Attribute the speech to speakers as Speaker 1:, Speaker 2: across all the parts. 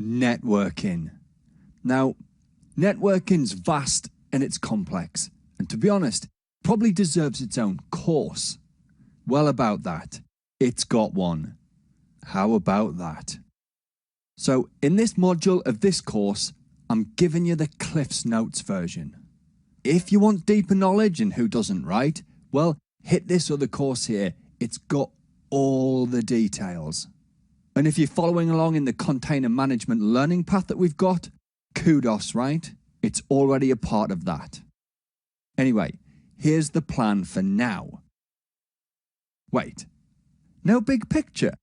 Speaker 1: Networking. Now, networking's vast and it's complex, and to be honest, probably deserves its own course. Well, about that, it's got one. How about that? So, in this module of this course, I'm giving you the Cliff's Notes version. If you want deeper knowledge, and who doesn't, right? Well, hit this other course here. It's got all the details. And if you're following along in the container management learning path that we've got, kudos, right? It's already a part of that. Anyway, here's the plan for now. Wait, no big picture?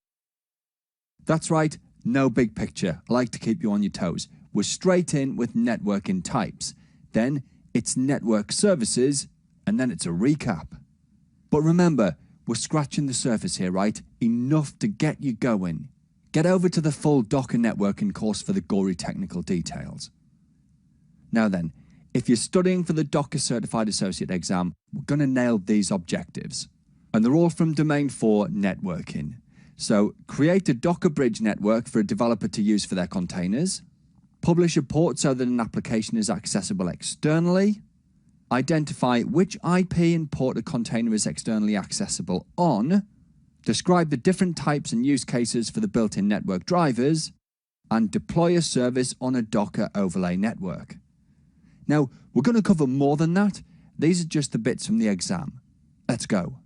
Speaker 1: That's right, no big picture. I like to keep you on your toes. We're straight in with networking types. Then it's network services, and then it's a recap. But remember, we're scratching the surface here, right? Enough to get you going. Get over to the full Docker networking course for the gory technical details. Now then, if you're studying for the Docker Certified Associate exam, we're going to nail these objectives. And they're all from Domain 4 networking. So, create a Docker bridge network for a developer to use for their containers. Publish a port so that an application is accessible externally. Identify which IP and port a container is externally accessible on. Describe the different types and use cases for the built-in network drivers, and deploy a service on a Docker overlay network. Now, we're going to cover more than that. These are just the bits from the exam. Let's go.